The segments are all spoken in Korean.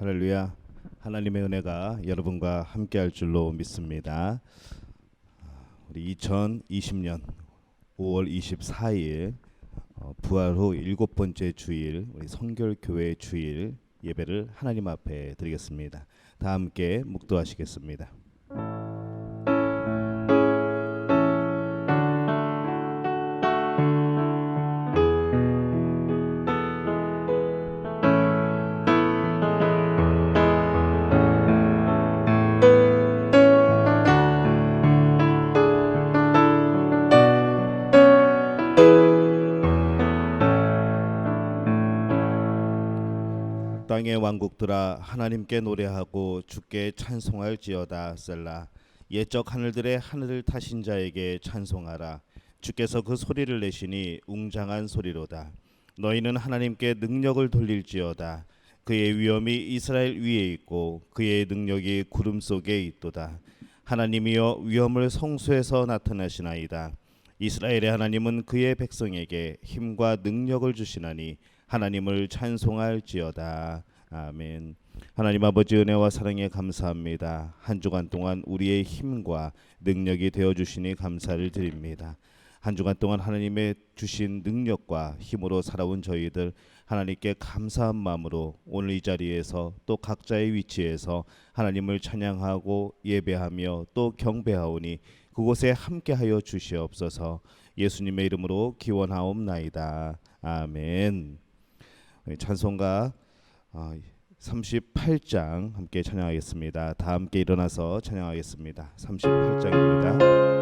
할렐루야. 하나님의 은혜가 여러분과 함께할 줄로 믿습니다. 우리 2020년 5월 24일 부활 후 7번째 주일 우리 성결교회 주일 예배를 하나님 앞에 드리겠습니다. 다 함께 묵도하시겠습니다. 땅의 왕국들아 하나님께 노래하고 주께 찬송할지어다. 셀라. 옛적 하늘들의 하늘을 타신 자에게 찬송하라. 주께서 그 소리를 내시니 웅장한 소리로다. 너희는 하나님께 능력을 돌릴지어다. 그의 위엄이 이스라엘 위에 있고 그의 능력이 구름 속에 있도다. 하나님이여 위엄을 성소에서 나타나시나이다. 이스라엘의 하나님은 그의 백성에게 힘과 능력을 주시나니 하나님을 찬송할지어다. 아멘. 하나님 아버지 은혜와 사랑에 감사합니다. 한 주간 동안 우리의 힘과 능력이 되어 주시니 감사를 드립니다. 한 주간 동안 하나님의 주신 능력과 힘으로 살아온 저희들 하나님께 감사한 마음으로 오늘 이 자리에서 또 각자의 위치에서 하나님을 찬양하고 예배하며 또 경배하오니 그곳에 함께하여 주시옵소서. 예수님의 이름으로 기원하옵나이다. 아멘. 찬송가 38장 함께 찬양하겠습니다. 다 함께 일어나서 찬양하겠습니다. 38장입니다.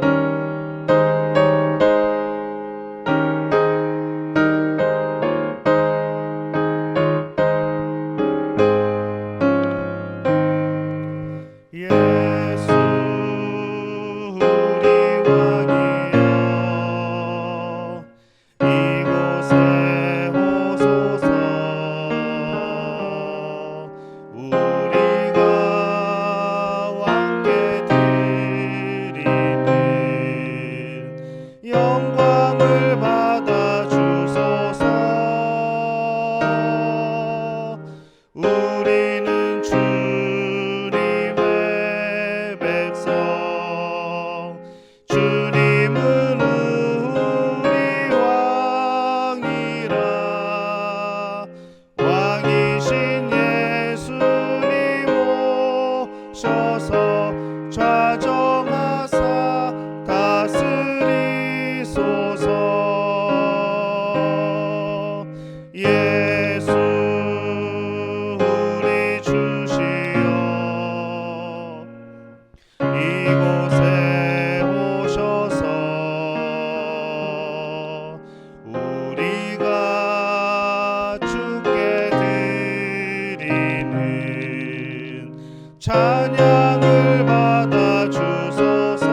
찬양을 받아 주소서.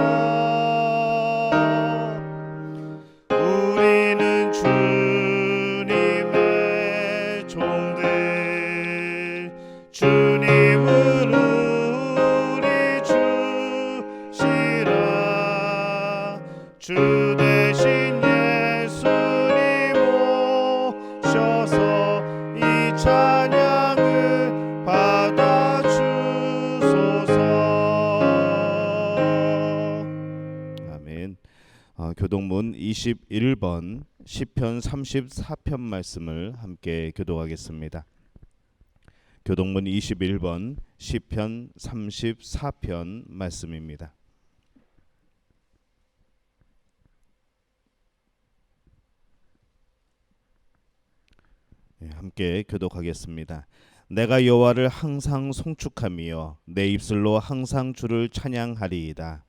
우리는 주님의 종들, 주님은 우리 주시라. 주 대신 예수님 오셔서 이 찬양을 받아 교동문 21번 시편 34편 말씀을 함께 교독하겠습니다. 교동문 21번 시편 34편 말씀입니다. 함께 교독하겠습니다. 내가 여호와를 항상 송축하며 내 입술로 항상 주를 찬양하리이다.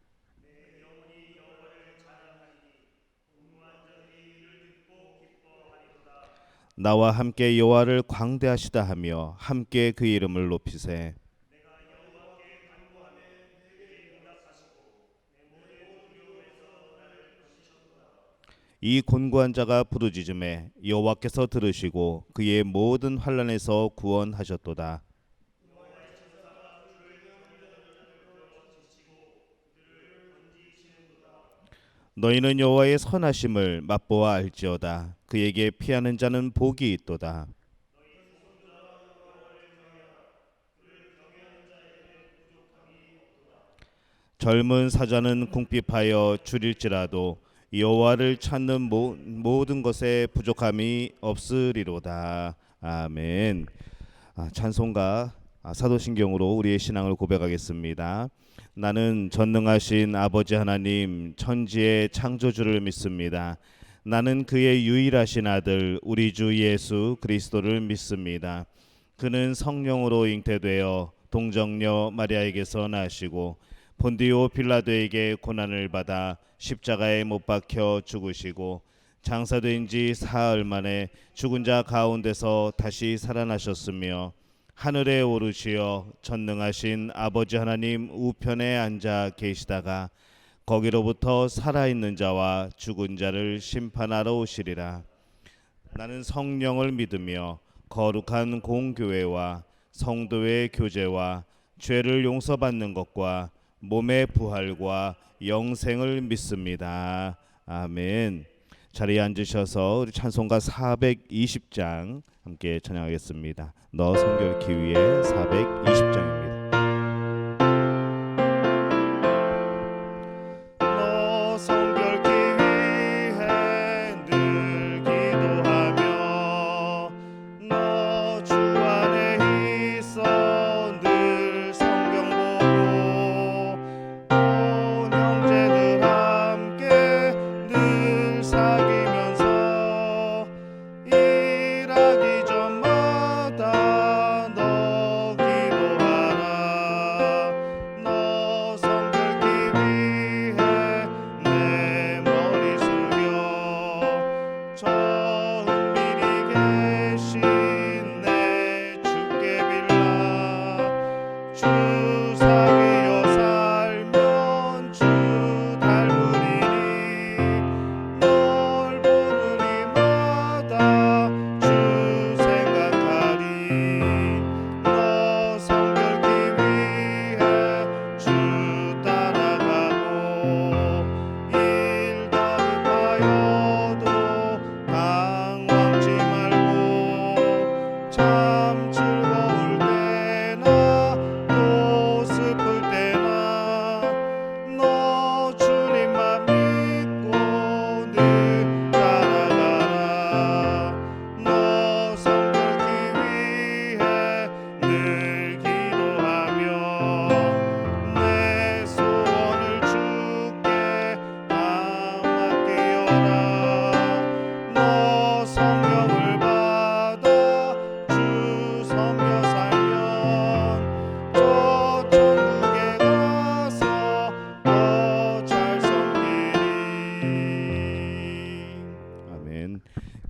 나와 함께 여호와를 광대하시다 하며 함께 그 이름을 높이세. 이 곤고한 자가 부르짖음에 여호와께서 들으시고 그의 모든 환난에서 구원하셨도다. 너희는 여호와의 선하심을 맛보아 알지어다. 그에게 피하는 자는 복이 있도다. 젊은 사자는 궁핍하여 줄일지라도 여호와를 찾는 모든 것에 부족함이 없으리로다. 아멘. 찬송가 사도신경으로 우리의 신앙을 고백하겠습니다. 나는 전능하신 아버지 하나님 천지의 창조주를 믿습니다. 나는 그의 유일하신 아들 우리 주 예수 그리스도를 믿습니다. 그는 성령으로 잉태되어 동정녀 마리아에게서 나시고 본디오 빌라도에게 고난을 받아 십자가에 못 박혀 죽으시고 장사된 지 사흘 만에 죽은 자 가운데서 다시 살아나셨으며 하늘에 오르시어 전능하신 아버지 하나님 우편에 앉아 계시다가 거기로부터 살아있는 자와 죽은 자를 심판하러 오시리라. 나는 성령을 믿으며 거룩한 공교회와 성도의 교제와 죄를 용서받는 것과 몸의 부활과 영생을 믿습니다. 아멘. 자리에 앉으셔서 우리 찬송가 420장 함께 찬양하겠습니다. 너 성결케 위해 420장입니다.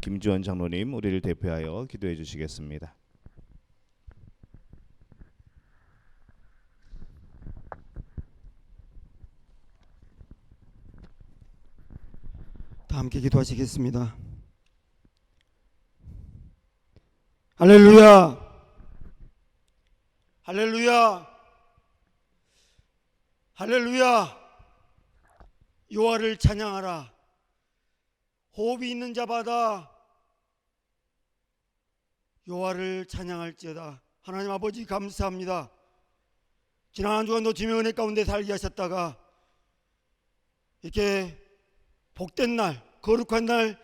김주원 장로님 우리를 대표하여 기도해 주시겠습니다. 다 함께 기도하시겠습니다. 할렐루야, 할렐루야, 할렐루야. 여호와를 찬양하라. 호흡이 있는 자마다 여호와를 찬양할지어다. 하나님 아버지 감사합니다. 지난 한 주간도 주님의 은혜 가운데 살게 하셨다가 이렇게 복된 날, 거룩한 날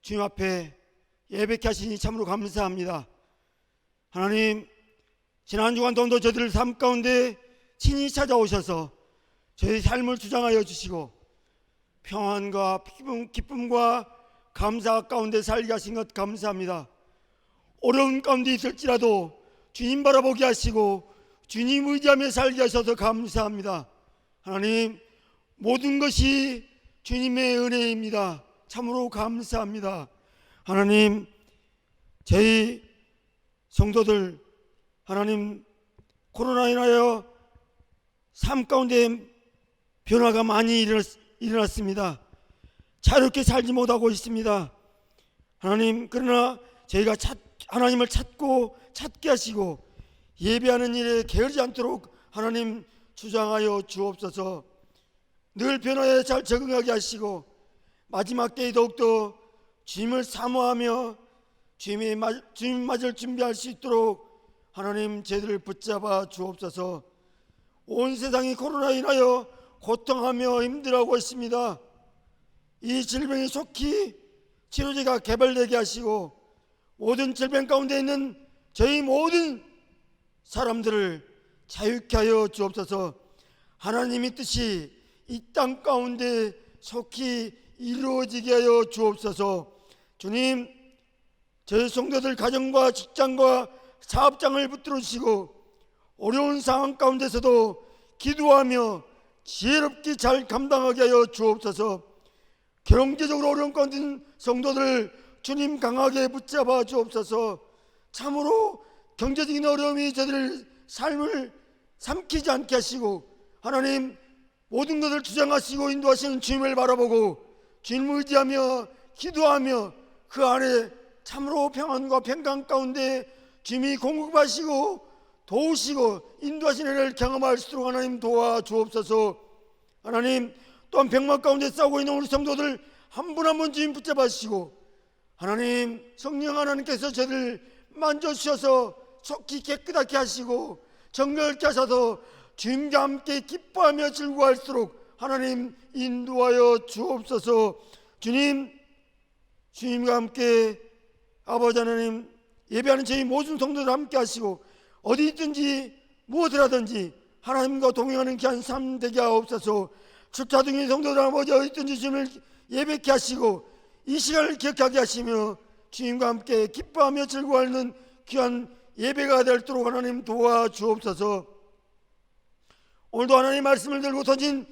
주님 앞에 예배케 하시니 참으로 감사합니다. 하나님, 지난 한 주간도 저들을 삶 가운데 친히 찾아오셔서 저희 삶을 주장하여 주시고 평안과 기쁨과 감사 가운데 살게 하신 것 감사합니다. 어려운 가운데 있을지라도 주님 바라보게 하시고 주님 의지하며 살게 하셔서 감사합니다. 하나님, 모든 것이 주님의 은혜입니다. 참으로 감사합니다. 하나님, 저희 성도들 하나님 코로나 인하여 삶 가운데 변화가 많이 일어났습니다. 자유롭게 살지 못하고 있습니다. 하나님, 그러나 저희가 하나님을 찾게 하시고 예배하는 일에 게으르지 않도록 하나님 주장하여 주옵소서. 늘 변화에 잘 적응하게 하시고 마지막 때에 더욱더 주님을 사모하며 주님 맞을 준비할 수 있도록 하나님 저희들을 붙잡아 주옵소서. 온 세상이 코로나로 인하여 고통하며 힘들어하고 있습니다. 이 질병이 속히 치료제가 개발되게 하시고 모든 질병 가운데 있는 저희 모든 사람들을 자유케 하여 주옵소서. 하나님의 뜻이 이 땅 가운데 속히 이루어지게 하여 주옵소서. 주님, 저희 성도들 가정과 직장과 사업장을 붙들어 주시고 어려운 상황 가운데서도 기도하며 지혜롭게 잘 감당하게 하여 주옵소서. 경제적으로 어려운 가운데 있는 성도들 주님 강하게 붙잡아 주옵소서. 참으로 경제적인 어려움이 저들의 삶을 삼키지 않게 하시고 하나님 모든 것을 주장하시고 인도하시는 주님을 바라보고 주님을 의지하며 기도하며 그 안에 참으로 평안과 평강 가운데 주님이 공급하시고 도우시고 인도하시는 은혜를 경험할 수 있도록 하나님 도와주옵소서. 하나님 또한 병만 가운데 싸우고 있는 우리 성도들 한 분 한 분 주님 붙잡아 주시고 하나님 성령 하나님께서 저들 만져주셔서 속히 깨끗하게 하시고 정결케 하셔서 주님과 함께 기뻐하며 즐거워할수록 하나님 인도하여 주옵소서. 주님, 주님과 함께 아버지 하나님 예배하는 저희 모든 성도들 함께 하시고 어디 있든지 무엇을 하든지 하나님과 동행하는 귀한 삶 되게 하옵소서. 출타 중인 성도들 아버지 어디 있든지 주님을 예배케 하시고 이 시간을 기억하게 하시며 주님과 함께 기뻐하며 즐거워하는 귀한 예배가 되도록 하나님 도와주옵소서. 오늘도 하나님 말씀을 들고 던진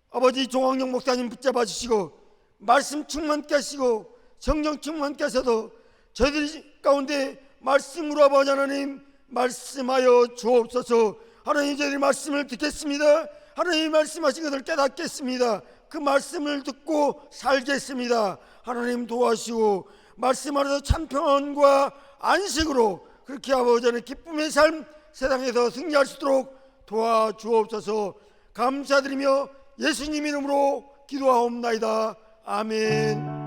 아버지 종황용 목사님 붙잡아 주시고 말씀 충만케 하시고 성령 충만케 하셔서 저희들 가운데 말씀으로 아버지 하나님 말씀하여 주옵소서. 하나님 저희들이 말씀을 듣겠습니다. 하나님이 말씀하신 것을 깨닫겠습니다. 그 말씀을 듣고 살겠습니다. 하나님 도와주시고 말씀하셔서 참 평안과 안식으로 그렇게 아버지 하나님 기쁨의 삶 세상에서 승리할 수 있도록 도와주옵소서. 감사드리며 예수님 이름으로 기도하옵나이다. 아멘.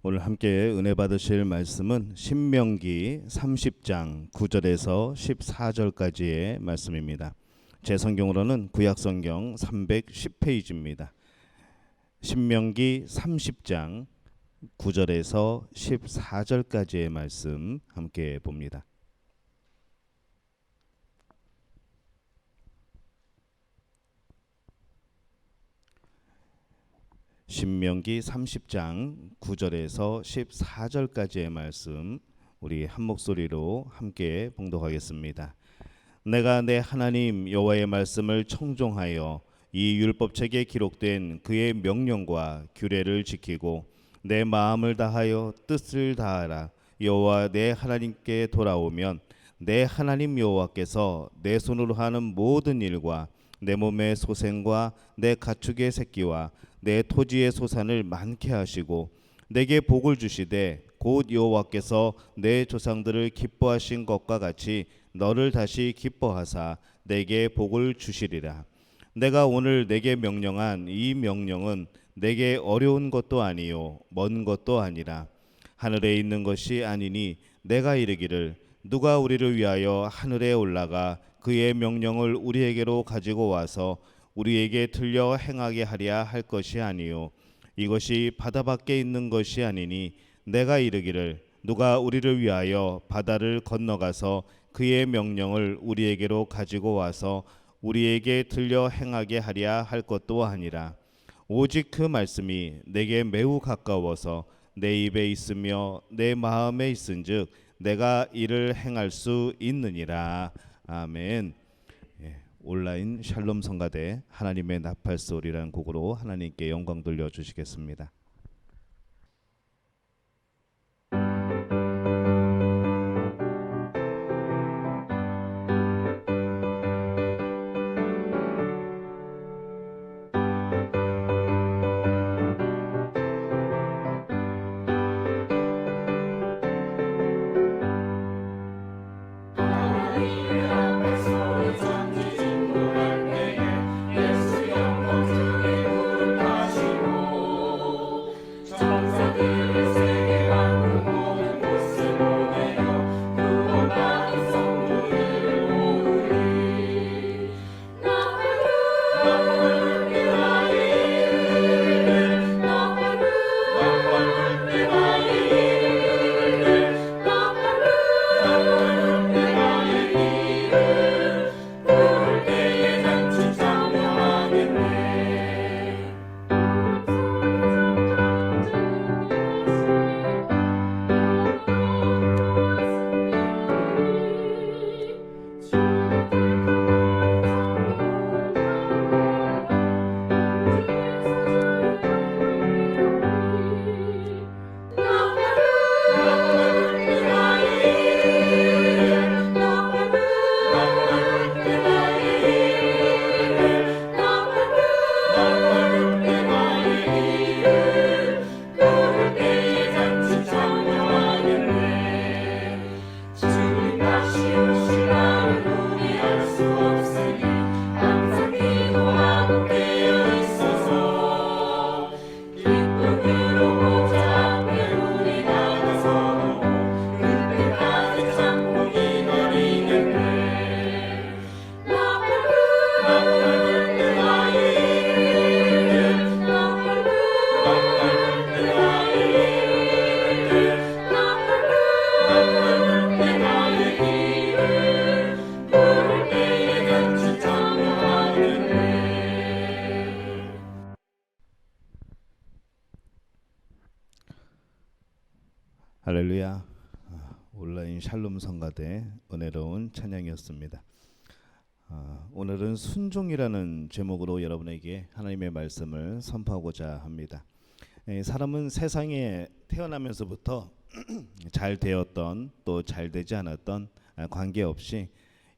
오늘 함께 은혜 받으실 말씀은 신명기 30장 9절에서 14절까지의 말씀입니다. 제 성경으로는 구약성경 310페이지입니다. 신명기 30장 9절에서 14절까지의 말씀 함께 봅니다. 신명기 30장 9절에서 14절까지의 말씀 우리 한 목소리로 함께 봉독하겠습니다. 내가 내 하나님 여호와의 말씀을 청종하여 이 율법책에 기록된 그의 명령과 규례를 지키고 내 마음을 다하여 뜻을 다하라 여호와 내 하나님께 돌아오면 내 하나님 여호와께서 내 손으로 하는 모든 일과 내 몸의 소생과 내 가축의 새끼와 내 토지의 소산을 많게 하시고 내게 복을 주시되 곧 여호와께서 내 조상들을 기뻐하신 것과 같이 너를 다시 기뻐하사 내게 복을 주시리라. 내가 오늘 내게 명령한 이 명령은 내게 어려운 것도 아니요 먼 것도 아니라 하늘에 있는 것이 아니니 내가 이르기를 누가 우리를 위하여 하늘에 올라가 그의 명령을 우리에게로 가지고 와서 우리에게 들려 행하게 하랴 할 것이 아니요 이것이 바다 밖에 있는 것이 아니니 내가 이르기를 누가 우리를 위하여 바다를 건너가서 그의 명령을 우리에게로 가지고 와서 우리에게 들려 행하게 하랴 할 것도 아니라 오직 그 말씀이 내게 매우 가까워서 내 입에 있으며 내 마음에 있은즉 내가 이를 행할 수 있느니라. 아멘. 온라인 샬롬 성가대 하나님의 나팔 소리라는 곡으로 하나님께 영광 돌려 주시겠습니다. 내 나의 길을 부를 때에 같이 참여하겠네. 할렐루야. 온라인 샬롬 성가대 은혜로운 찬양이었습니다. 오늘은 순종이라는 제목으로 여러분에게 하나님의 말씀을 선포하고자 합니다. 사람은 세상에 태어나면서부터 잘 되었던 또 잘 되지 않았던 관계없이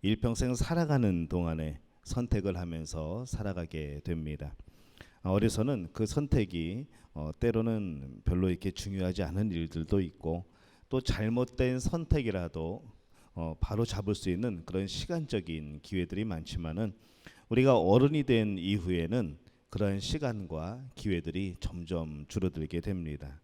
일평생 살아가는 동안에 선택을 하면서 살아가게 됩니다. 어려서는 그 선택이 때로는 별로 이렇게 중요하지 않은 일들도 있고 또 잘못된 선택이라도 바로 잡을 수 있는 그런 시간적인 기회들이 많지만은 우리가 어른이 된 이후에는 그런 시간과 기회들이 점점 줄어들게 됩니다.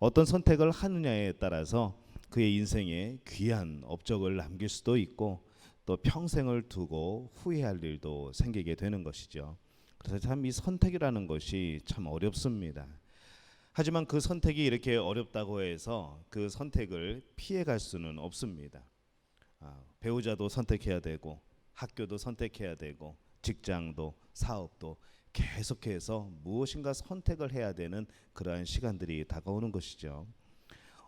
어떤 선택을 하느냐에 따라서 그의 인생에 귀한 업적을 남길 수도 있고 또 평생을 두고 후회할 일도 생기게 되는 것이죠. 그래서 참 이 선택이라는 것이 참 어렵습니다. 하지만 그 선택이 이렇게 어렵다고 해서 그 선택을 피해갈 수는 없습니다. 배우자도 선택해야 되고 학교도 선택해야 되고 직장도 사업도 계속해서 무엇인가 선택을 해야 되는 그러한 시간들이 다가오는 것이죠.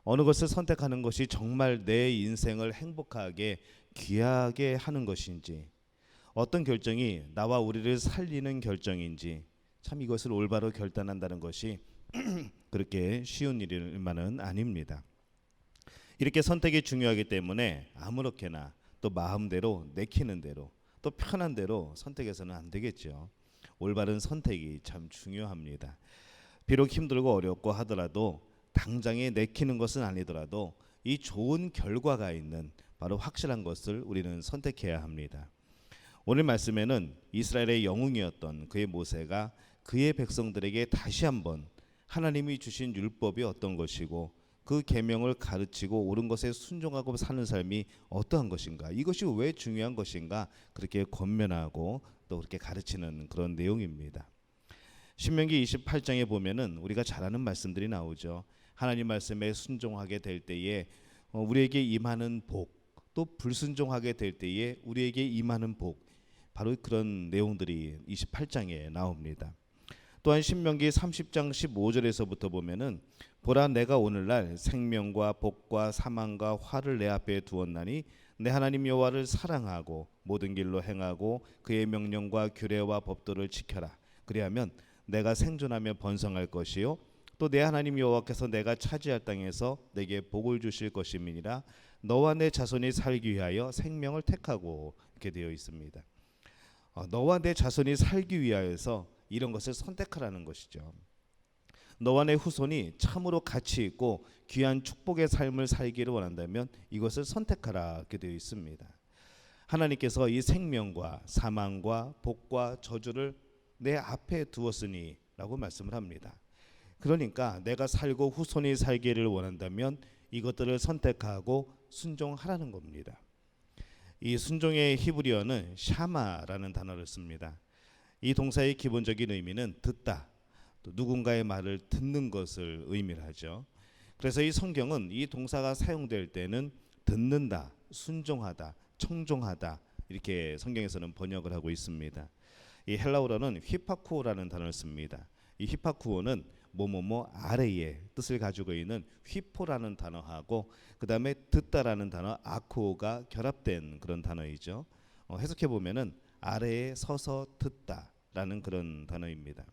어느 것을 선택하는 것이 정말 내 인생을 행복하게 귀하게 하는 것인지, 어떤 결정이 나와 우리를 살리는 결정인지, 참 이것을 올바로 결단한다는 것이 그렇게 쉬운 일만은 아닙니다. 이렇게 선택이 중요하기 때문에 아무렇게나 또 마음대로 내키는 대로 또 편한 대로 선택해서는 안 되겠죠. 올바른 선택이 참 중요합니다. 비록 힘들고 어렵고 하더라도 당장에 내키는 것은 아니더라도 이 좋은 결과가 있는 바로 확실한 것을 우리는 선택해야 합니다. 오늘 말씀에는 이스라엘의 영웅이었던 그의 모세가 그의 백성들에게 다시 한번 하나님이 주신 율법이 어떤 것이고 그 계명을 가르치고 옳은 것에 순종하고 사는 삶이 어떠한 것인가, 이것이 왜 중요한 것인가 그렇게 권면하고 또 그렇게 가르치는 그런 내용입니다. 신명기 28장에 보면은 우리가 잘 아는 말씀들이 나오죠. 하나님 말씀에 순종하게 될 때에 우리에게 임하는 복, 또 불순종하게 될 때에 우리에게 임하는 복, 바로 그런 내용들이 28장에 나옵니다. 또한 신명기 30장 15절에서부터 보면은 보라 내가 오늘날 생명과 복과 사망과 화를 내 앞에 두었나니 내 하나님 여호와를 사랑하고 모든 길로 행하고 그의 명령과 규례와 법도를 지켜라. 그리하면 내가 생존하며 번성할 것이요 또 내 하나님 여호와께서 내가 차지할 땅에서 내게 복을 주실 것임이니라. 너와 내 자손이 살기 위하여 생명을 택하고, 이렇게 되어 있습니다. 너와 내 자손이 살기 위하여서 이런 것을 선택하라는 것이죠. 너와 내 후손이 참으로 가치 있고 귀한 축복의 삶을 살기를 원한다면 이것을 선택하라, 이렇게 되어 있습니다. 하나님께서 이 생명과 사망과 복과 저주를 내 앞에 두었으니 라고 말씀을 합니다. 그러니까 내가 살고 후손이 살기를 원한다면 이것들을 선택하고 순종하라는 겁니다. 이 순종의 히브리어는 샤마라는 단어를 씁니다. 이 동사의 기본적인 의미는 듣다, 또 누군가의 말을 듣는 것을 의미하죠. 그래서 이 성경은 이 동사가 사용될 때는 듣는다, 순종하다, 청종하다, 이렇게 성경에서는 번역을 하고 있습니다. 이 헬라어로는 휘파쿠오라는 단어를 씁니다. 이 휘파쿠오는 뭐뭐뭐 아래의 뜻을 가지고 있는 휘포라는 단어하고 그 다음에 듣다라는 단어 아쿠오가 결합된 그런 단어이죠. 해석해 보면은 아래에 서서 듣다라는 그런 단어입니다.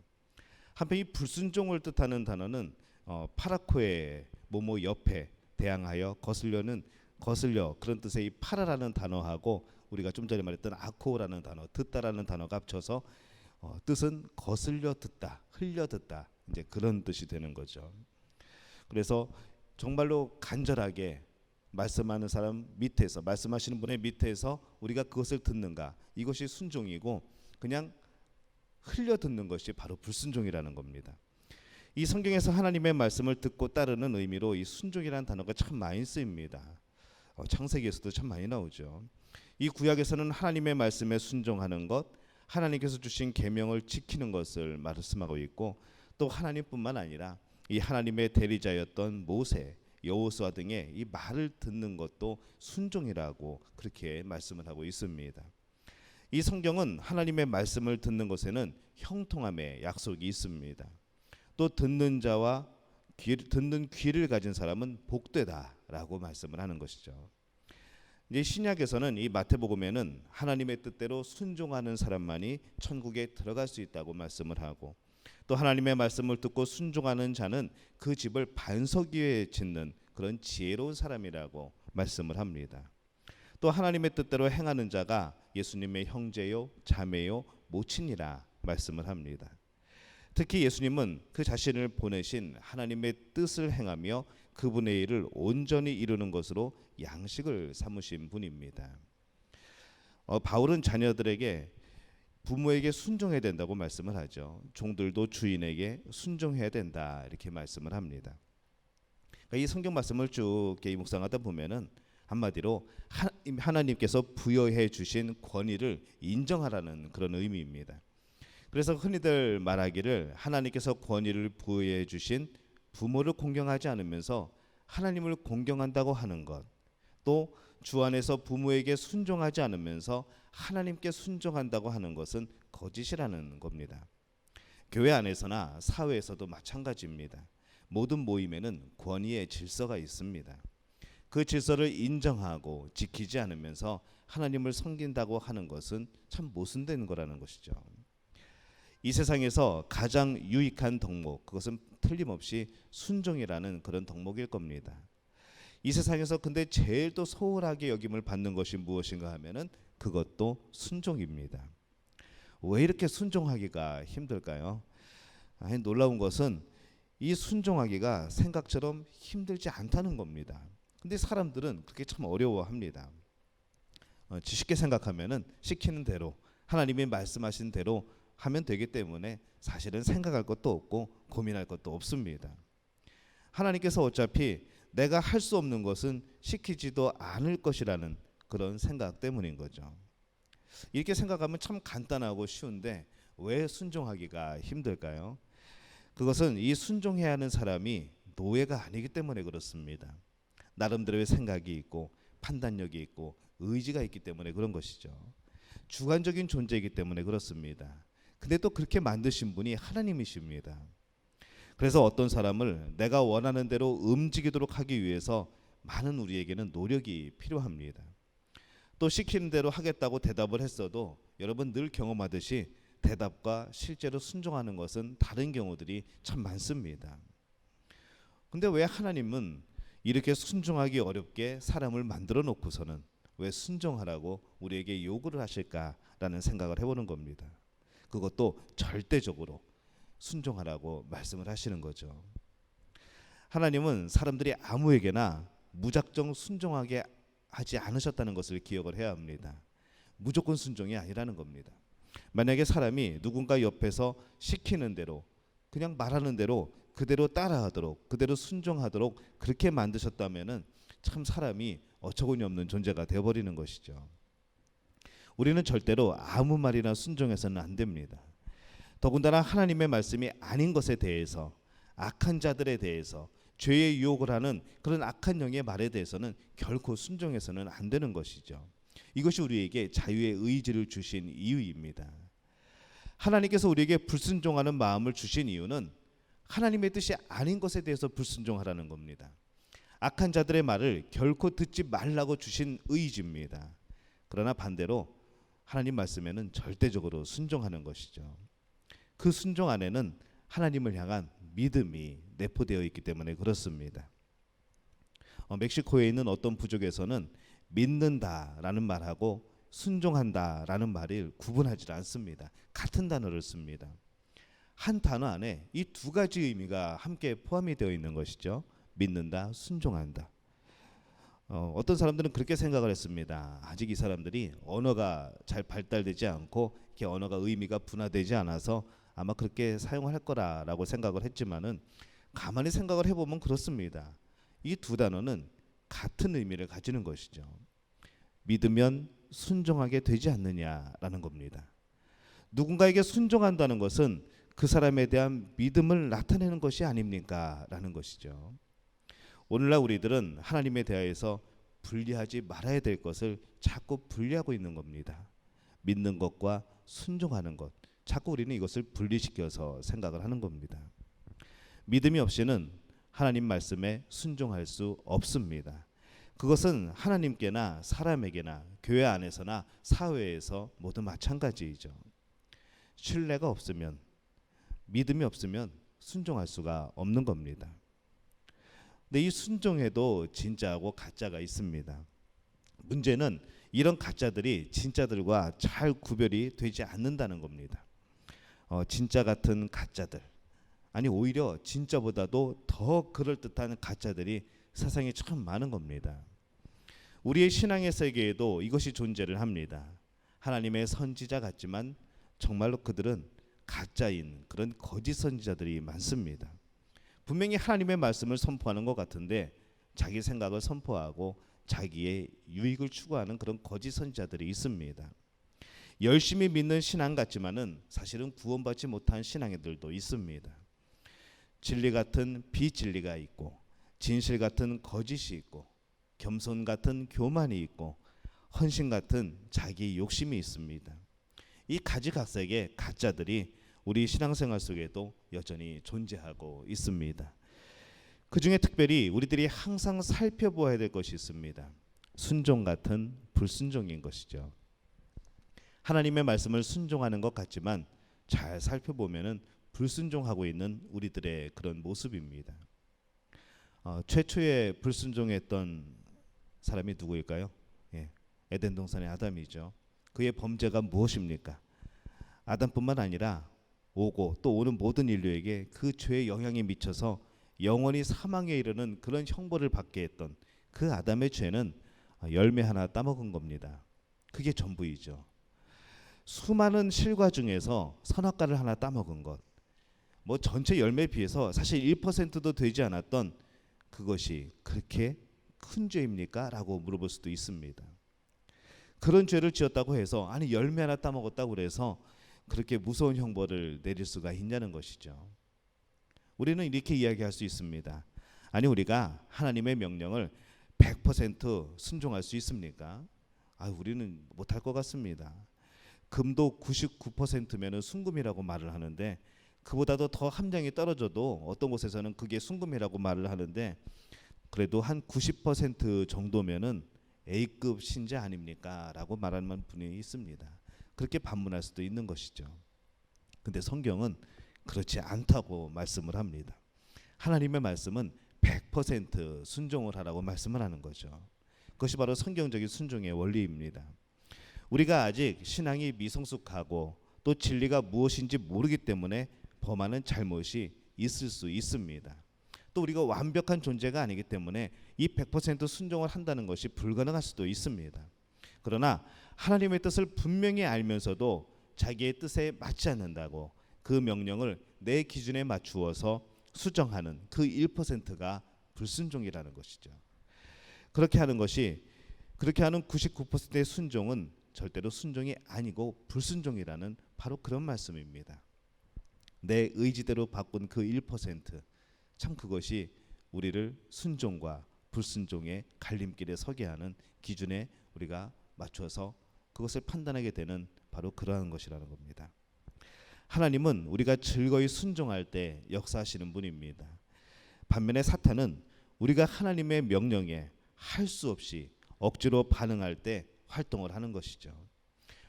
한편 이 불순종을 뜻하는 단어는 파라코의 뭐뭐 옆에 대항하여 거슬려 그런 뜻의 이 파라라는 단어하고 우리가 좀 전에 말했던 아코라는 단어, 듣다라는 단어가 합쳐서 뜻은 거슬려 듣다, 흘려 듣다, 이제 그런 뜻이 되는 거죠. 그래서 정말로 간절하게 말씀하는 사람 밑에서, 말씀하시는 분의 밑에서 우리가 그것을 듣는가, 이것이 순종이고 그냥 흘려 듣는 것이 바로 불순종이라는 겁니다. 이 성경에서 하나님의 말씀을 듣고 따르는 의미로 이 순종이라는 단어가 참 많이 쓰입니다. 창세기에서도 참 많이 나오죠. 이 구약에서는 하나님의 말씀에 순종하는 것, 하나님께서 주신 계명을 지키는 것을 말씀하고 있고 또 하나님뿐만 아니라 이 하나님의 대리자였던 모세, 여호수아 등의 이 말을 듣는 것도 순종이라고 그렇게 말씀을 하고 있습니다. 이 성경은 하나님의 말씀을 듣는 것에는 형통함의 약속이 있습니다. 또 듣는 자와 듣는 귀를 가진 사람은 복되다라고 말씀을 하는 것이죠. 이제 신약에서는 이 마태복음에는 하나님의 뜻대로 순종하는 사람만이 천국에 들어갈 수 있다고 말씀을 하고, 또 하나님의 말씀을 듣고 순종하는 자는 그 집을 반석 위에 짓는 그런 지혜로운 사람이라고 말씀을 합니다. 또 하나님의 뜻대로 행하는 자가 예수님의 형제요 자매요 모친이라 말씀을 합니다. 특히 예수님은 그 자신을 보내신 하나님의 뜻을 행하며 그분의 일을 온전히 이루는 것으로 양식을 삼으신 분입니다. 바울은 자녀들에게 부모에게 순종해야 된다고 말씀을 하죠. 종들도 주인에게 순종해야 된다 이렇게 말씀을 합니다. 그러니까 이 성경 말씀을 쭉 개인 묵상하다 보면은 한마디로 하나님께서 부여해 주신 권위를 인정하라는 그런 의미입니다. 그래서 흔히들 말하기를 하나님께서 권위를 부여해 주신 부모를 공경하지 않으면서 하나님을 공경한다고 하는 것, 또 주 안에서 부모에게 순종하지 않으면서 하나님께 순종한다고 하는 것은 거짓이라는 겁니다. 교회 안에서나 사회에서도 마찬가지입니다. 모든 모임에는 권위의 질서가 있습니다. 그 질서를 인정하고 지키지 않으면서 하나님을 섬긴다고 하는 것은 참 모순된 거라는 것이죠. 이 세상에서 가장 유익한 덕목, 그것은 틀림없이 순종이라는 그런 덕목일 겁니다. 이 세상에서 근데 제일 또 소홀하게 여김을 받는 것이 무엇인가 하면은 그것도 순종입니다. 왜 이렇게 순종하기가 힘들까요? 놀라운 것은 이 순종하기가 생각처럼 힘들지 않다는 겁니다. 근데 사람들은 그게 참 어려워합니다. 쉽게 생각하면은 시키는 대로 하나님이 말씀하신 대로 하면 되기 때문에 사실은 생각할 것도 없고 고민할 것도 없습니다. 하나님께서 어차피 내가 할 수 없는 것은 시키지도 않을 것이라는 그런 생각 때문인 거죠. 이렇게 생각하면 참 간단하고 쉬운데 왜 순종하기가 힘들까요? 그것은 이 순종해야 하는 사람이 노예가 아니기 때문에 그렇습니다. 나름대로의 생각이 있고 판단력이 있고 의지가 있기 때문에 그런 것이죠. 주관적인 존재이기 때문에 그렇습니다. 근데 또 그렇게 만드신 분이 하나님이십니다. 그래서 어떤 사람을 내가 원하는 대로 움직이도록 하기 위해서 많은 우리에게는 노력이 필요합니다. 또 시키는 대로 하겠다고 대답을 했어도 여러분 늘 경험하듯이 대답과 실제로 순종하는 것은 다른 경우들이 참 많습니다. 근데 왜 하나님은 이렇게 순종하기 어렵게 사람을 만들어 놓고서는 왜 순종하라고 우리에게 요구를 하실까라는 생각을 해보는 겁니다. 그것도 절대적으로 순종하라고 말씀을 하시는 거죠. 하나님은 사람들이 아무에게나 무작정 순종하게 하지 않으셨다는 것을 기억을 해야 합니다. 무조건 순종이 아니라는 겁니다. 만약에 사람이 누군가 옆에서 시키는 대로 그냥 말하는 대로 그대로 따라하도록 그대로 순종하도록 그렇게 만드셨다면은 참 사람이 어처구니 없는 존재가 되어버리는 것이죠. 우리는 절대로 아무 말이나 순종해서는 안 됩니다. 더군다나 하나님의 말씀이 아닌 것에 대해서 악한 자들에 대해서 죄의 유혹을 하는 그런 악한 영의 말에 대해서는 결코 순종해서는 안 되는 것이죠. 이것이 우리에게 자유의 의지를 주신 이유입니다. 하나님께서 우리에게 불순종하는 마음을 주신 이유는 하나님의 뜻이 아닌 것에 대해서 불순종하라는 겁니다. 악한 자들의 말을 결코 듣지 말라고 주신 의지입니다. 그러나 반대로 하나님 말씀에는 절대적으로 순종하는 것이죠. 그 순종 안에는 하나님을 향한 믿음이 내포되어 있기 때문에 그렇습니다. 멕시코에 있는 어떤 부족에서는 믿는다라는 말하고 순종한다라는 말을 구분하지 않습니다. 같은 단어를 씁니다. 한 단어 안에 이 두 가지 의미가 함께 포함이 되어 있는 것이죠. 믿는다, 순종한다. 어떤 사람들은 그렇게 생각을 했습니다. 아직 이 사람들이 언어가 잘 발달되지 않고 이렇게 언어가 의미가 분화되지 않아서 아마 그렇게 사용할 거라라고 생각을 했지만은 가만히 생각을 해보면 그렇습니다. 이 두 단어는 같은 의미를 가지는 것이죠. 믿으면 순종하게 되지 않느냐라는 겁니다. 누군가에게 순종한다는 것은 그 사람에 대한 믿음을 나타내는 것이 아닙니까? 라는 것이죠. 오늘날 우리들은 하나님에 대하여서 분리하지 말아야 될 것을 자꾸 분리하고 있는 겁니다. 믿는 것과 순종하는 것, 자꾸 우리는 이것을 분리시켜서 생각을 하는 겁니다. 믿음이 없이는 하나님 말씀에 순종할 수 없습니다. 그것은 하나님께나 사람에게나 교회 안에서나 사회에서 모두 마찬가지이죠. 신뢰가 없으면, 믿음이 없으면 순종할 수가 없는 겁니다. 근데 이 순종에도 진짜하고 가짜가 있습니다. 문제는 이런 가짜들이 진짜들과 잘 구별이 되지 않는다는 겁니다. 진짜 같은 가짜들, 아니 오히려 진짜보다도 더 그럴듯한 가짜들이 세상에 참 많은 겁니다. 우리의 신앙의 세계에도 이것이 존재를 합니다. 하나님의 선지자 같지만 정말로 그들은 가짜인 그런 거짓 선지자들이 많습니다. 분명히 하나님의 말씀을 선포하는 것 같은데 자기 생각을 선포하고 자기의 유익을 추구하는 그런 거짓 선지자들이 있습니다. 열심히 믿는 신앙 같지만은 사실은 구원받지 못한 신앙들도 있습니다. 진리 같은 비진리가 있고, 진실 같은 거짓이 있고, 겸손 같은 교만이 있고, 헌신 같은 자기 욕심이 있습니다. 이 가지각색의 가짜들이 우리 신앙생활 속에도 여전히 존재하고 있습니다. 그 중에 특별히 우리들이 항상 살펴보아야 될 것이 있습니다. 순종 같은 불순종인 것이죠. 하나님의 말씀을 순종하는 것 같지만 잘 살펴보면은 불순종하고 있는 우리들의 그런 모습입니다. 최초에 불순종했던 사람이 누구일까요? 에덴 동산의 아담이죠. 그의 범죄가 무엇입니까? 아담뿐만 아니라 오고 또 오는 모든 인류에게 그 죄의 영향이 미쳐서 영원히 사망에 이르는 그런 형벌을 받게 했던 그 아담의 죄는 열매 하나 따먹은 겁니다. 그게 전부이죠. 수많은 실과 중에서 선악과를 하나 따먹은 것, 뭐 전체 열매에 비해서 사실 1%도 되지 않았던 그것이 그렇게 큰 죄입니까? 라고 물어볼 수도 있습니다. 그런 죄를 지었다고 해서 아니 열매 하나 따먹었다고 그래서 그렇게 무서운 형벌을 내릴 수가 있냐는 것이죠. 우리는 이렇게 이야기할 수 있습니다. 아니 우리가 하나님의 명령을 100% 순종할 수 있습니까? 우리는 못할 것 같습니다. 금도 99%면은 순금이라고 말을 하는데 그보다도 더 함량이 떨어져도 어떤 곳에서는 그게 순금이라고 말을 하는데 그래도 한 90% 정도면은 A급 신자 아닙니까? 라고 말하는 분이 있습니다. 그렇게 반문할 수도 있는 것이죠. 근데 성경은 그렇지 않다고 말씀을 합니다. 하나님의 말씀은 100% 순종을 하라고 말씀을 하는 거죠. 그것이 바로 성경적인 순종의 원리입니다. 우리가 아직 신앙이 미성숙하고 또 진리가 무엇인지 모르기 때문에 범하는 잘못이 있을 수 있습니다. 또 우리가 완벽한 존재가 아니기 때문에 이 100% 순종을 한다는 것이 불가능할 수도 있습니다. 그러나 하나님의 뜻을 분명히 알면서도 자기의 뜻에 맞지 않는다고 그 명령을 내 기준에 맞추어서 수정하는 그 1%가 불순종이라는 것이죠. 그렇게 하는 99%의 순종은 절대로 순종이 아니고 불순종이라는 바로 그런 말씀입니다. 내 의지대로 바꾼 그 1%, 참 그것이 우리를 순종과 불순종의 갈림길에 서게 하는 기준에 우리가 맞춰서 그것을 판단하게 되는 바로 그러한 것이라는 겁니다. 하나님은 우리가 즐거이 순종할 때 역사하시는 분입니다. 반면에 사탄은 우리가 하나님의 명령에 할 수 없이 억지로 반응할 때 활동을 하는 것이죠.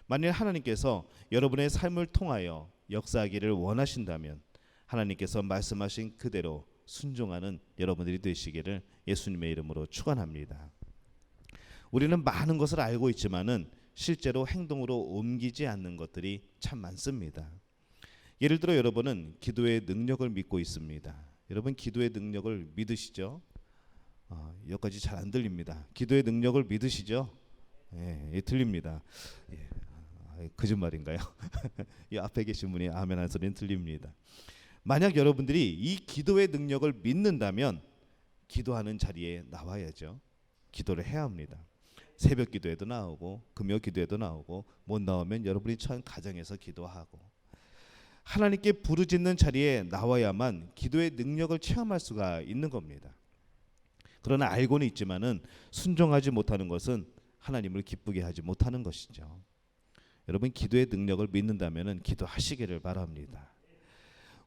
만일 하나님께서 여러분의 삶을 통하여 역사하기를 원하신다면 하나님께서 말씀하신 그대로 순종하는 여러분들이 되시기를 예수님의 이름으로 축원합니다. 우리는 많은 것을 알고 있지만은 실제로 행동으로 옮기지 않는 것들이 참 많습니다. 예를 들어 여러분은 기도의 능력을 믿고 있습니다. 여러분 기도의 능력을 믿으시죠? 여기까지 잘 안 들립니다. 기도의 능력을 믿으시죠? 예, 들립니다. 거짓말인가요? 이 앞에 계신 분이 아멘 한 소리는 들립니다. 만약 여러분들이 이 기도의 능력을 믿는다면 기도하는 자리에 나와야죠. 기도를 해야 합니다. 새벽 기도에도 나오고 금요 기도에도 나오고 못 나오면 여러분이 처한 가정에서 기도하고 하나님께 부르짖는 자리에 나와야만 기도의 능력을 체험할 수가 있는 겁니다. 그러나 알고는 있지만은 순종하지 못하는 것은 하나님을 기쁘게 하지 못하는 것이죠. 여러분, 기도의 능력을 믿는다면은 기도하시기를 바랍니다.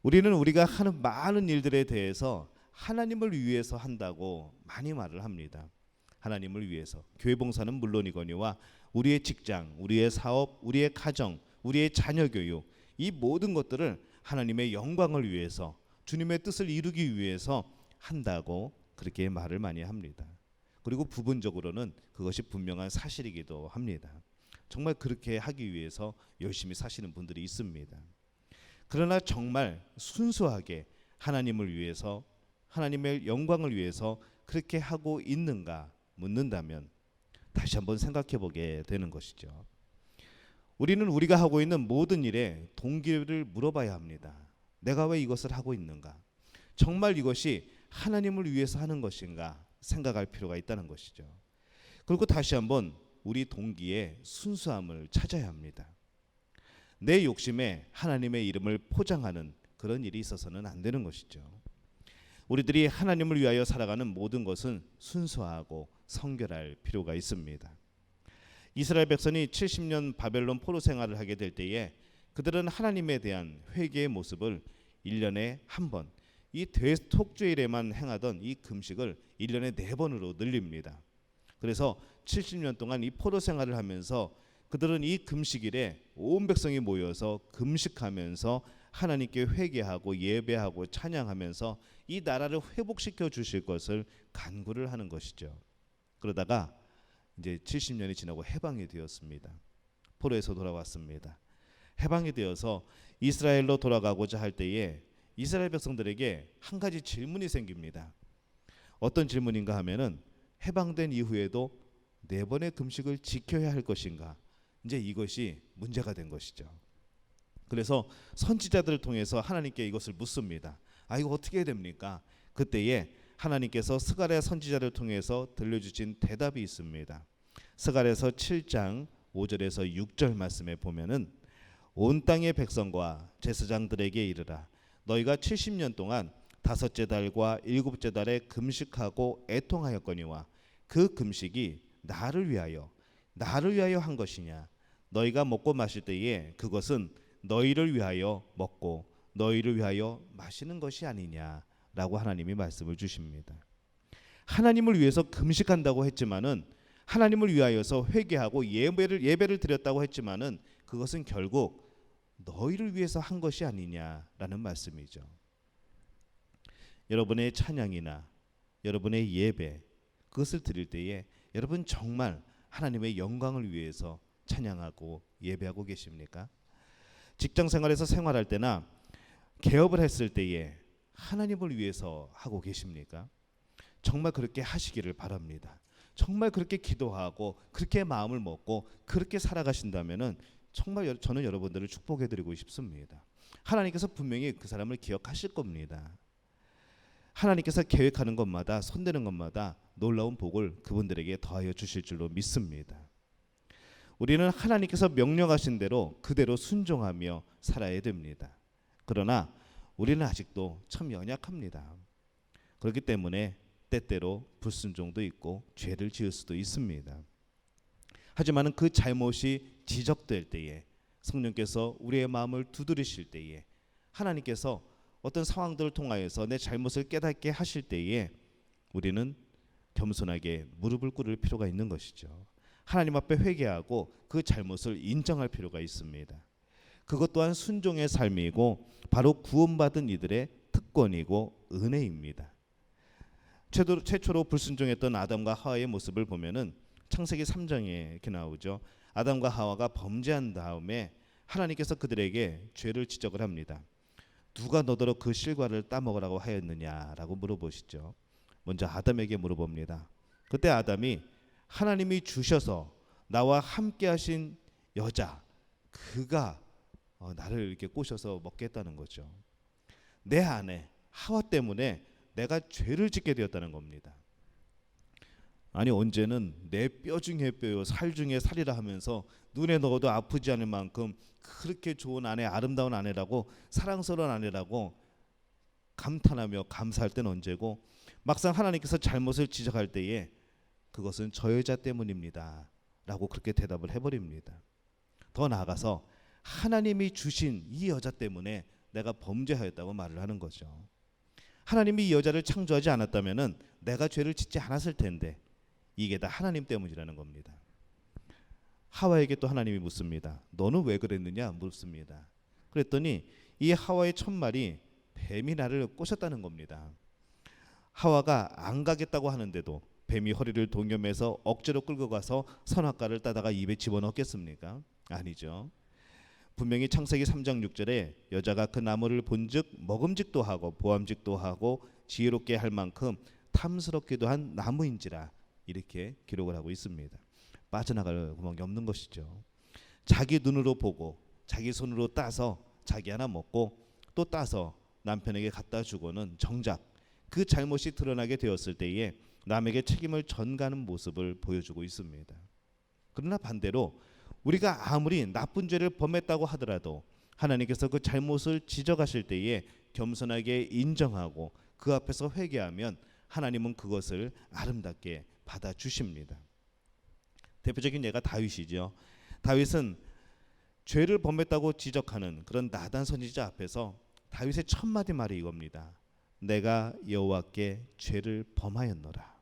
우리는 우리가 하는 많은 일들에 대해서 하나님을 위해서 한다고 많이 말을 합니다. 하나님을 위해서. 교회 봉사는 물론이거니와 우리의 직장, 우리의 사업, 우리의 가정, 우리의 자녀 교육, 이 모든 것들을 하나님의 영광을 위해서, 주님의 뜻을 이루기 위해서 한다고 그렇게 말을 많이 합니다. 그리고 부분적으로는 그것이 분명한 사실이기도 합니다. 정말 그렇게 하기 위해서 열심히 사시는 분들이 있습니다. 그러나 정말 순수하게 하나님을 위해서, 하나님의 영광을 위해서 그렇게 하고 있는가 묻는다면 다시 한번 생각해 보게 되는 것이죠. 우리는 우리가 하고 있는 모든 일에 동기를 물어봐야 합니다. 내가 왜 이것을 하고 있는가? 정말 이것이 하나님을 위해서 하는 것인가 생각할 필요가 있다는 것이죠. 그리고 다시 한번 우리 동기의 순수함을 찾아야 합니다. 내 욕심에 하나님의 이름을 포장하는 그런 일이 있어서는 안 되는 것이죠. 우리들이 하나님을 위하여 살아가는 모든 것은 순수하고 성결할 필요가 있습니다. 이스라엘 백성이 70년 바벨론 포로 생활을 하게 될 때에 그들은 하나님에 대한 회개의 모습을 1년에 한 번, 이 대속죄일에만 행하던 이 금식을 1년에 4번으로 늘립니다. 그래서 70년 동안 이 포로 생활을 하면서 그들은 이 금식일에 온 백성이 모여서 금식하면서 하나님께 회개하고 예배하고 찬양하면서 이 나라를 회복시켜 주실 것을 간구를 하는 것이죠. 그러다가 이제 70년이 지나고 해방이 되었습니다. 포로에서 돌아왔습니다. 해방이 되어서 이스라엘로 돌아가고자 할 때에 이스라엘 백성들에게 한 가지 질문이 생깁니다. 어떤 질문인가 하면은 해방된 이후에도 4번의 금식을 지켜야 할 것인가? 이제 이것이 문제가 된 것이죠. 그래서 선지자들을 통해서 하나님께 이것을 묻습니다. 이거 어떻게 해야 됩니까? 그때에 하나님께서 스가랴 선지자를 통해서 들려주신 대답이 있습니다. 스가랴서 7장 5절에서 6절 말씀에 보면은 온 땅의 백성과 제사장들에게 이르라. 너희가 70년 동안 5째 달과 7째 달에 금식하고 애통하였거니와 그 금식이 나를 위하여 한 것이냐? 너희가 먹고 마실 때에 그것은 너희를 위하여 먹고 너희를 위하여 마시는 것이 아니냐라고 하나님이 말씀을 주십니다. 하나님을 위해서 금식한다고 했지만은 하나님을 위하여서 회개하고 예배를 드렸다고 했지만은 그것은 결국 너희를 위해서 한 것이 아니냐라는 말씀이죠. 여러분의 찬양이나 여러분의 예배 그것을 드릴 때에 여러분 정말 하나님의 영광을 위해서 찬양하고 예배하고 계십니까? 직장 생활에서 생활할 때나 개업을 했을 때에 하나님을 위해서 하고 계십니까? 정말 그렇게 하시기를 바랍니다. 정말 그렇게 기도하고 그렇게 마음을 먹고 그렇게 살아가신다면은 정말 저는 여러분들을 축복해 드리고 싶습니다. 하나님께서 분명히 그 사람을 기억하실 겁니다. 하나님께서 계획하는 것마다 손대는 것마다 놀라운 복을 그분들에게 더하여 주실 줄로 믿습니다. 우리는 하나님께서 명령하신 대로 그대로 순종하며 살아야 됩니다. 그러나 우리는 아직도 참 연약합니다. 그렇기 때문에 때때로 불순종도 있고 죄를 지을 수도 있습니다. 하지만 그 잘못이 지적될 때에 성령께서 우리의 마음을 두드리실 때에 하나님께서 어떤 상황들을 통하여서 내 잘못을 깨닫게 하실 때에 우리는 겸손하게 무릎을 꿇을 필요가 있는 것이죠. 하나님 앞에 회개하고 그 잘못을 인정할 필요가 있습니다. 그것 또한 순종의 삶이고 바로 구원받은 이들의 특권이고 은혜입니다. 최초로 불순종했던 아담과 하와의 모습을 보면은 창세기 3장에 이렇게 나오죠. 아담과 하와가 범죄한 다음에 하나님께서 그들에게 죄를 지적을 합니다. 누가 너더러 그 실과를 따먹으라고 하였느냐라고 물어보시죠. 먼저 아담에게 물어봅니다. 그때 아담이 하나님이 주셔서 나와 함께 하신 여자 그가 나를 이렇게 꼬셔서 먹게 했다는 거죠. 내 아내 하와 때문에 내가 죄를 짓게 되었다는 겁니다. 아니 언제는 내 뼈 중에 뼈요 살 중에 살이라 하면서 눈에 넣어도 아프지 않을 만큼 그렇게 좋은 아내 아름다운 아내라고 사랑스러운 아내라고 감탄하며 감사할 때는 언제고 막상 하나님께서 잘못을 지적할 때에 그것은 저 여자 때문입니다 라고 그렇게 대답을 해버립니다. 더 나아가서 하나님이 주신 이 여자 때문에 내가 범죄하였다고 말을 하는 거죠. 하나님이 이 여자를 창조하지 않았다면 내가 죄를 짓지 않았을 텐데 이게 다 하나님 때문이라는 겁니다. 하와에게 또 하나님이 묻습니다. 너는 왜 그랬느냐 묻습니다. 그랬더니 이 하와의 첫 말이 뱀이 나를 꼬셨다는 겁니다. 하와가 안 가겠다고 하는데도 뱀이 허리를 동여매서 억지로 끌고 가서 선악과를 따다가 입에 집어넣겠습니까? 아니죠. 분명히 창세기 3장 6절에 여자가 그 나무를 본즉 먹음직도 하고 보암직도 하고 지혜롭게 할 만큼 탐스럽기도 한 나무인지라 이렇게 기록을 하고 있습니다. 빠져나갈 구멍이 없는 것이죠. 자기 눈으로 보고 자기 손으로 따서 자기 하나 먹고 또 따서 남편에게 갖다 주고는 정작 그 잘못이 드러나게 되었을 때에 남에게 책임을 전가하는 모습을 보여주고 있습니다. 그러나 반대로 우리가 아무리 나쁜 죄를 범했다고 하더라도 하나님께서 그 잘못을 지적하실 때에 겸손하게 인정하고 그 앞에서 회개하면 하나님은 그것을 아름답게 받아주십니다. 대표적인 예가 다윗이죠. 다윗은 죄를 범했다고 지적하는 그런 나단 선지자 앞에서 다윗의 첫 마디 말이 이겁니다. 내가 여호와께 죄를 범하였노라.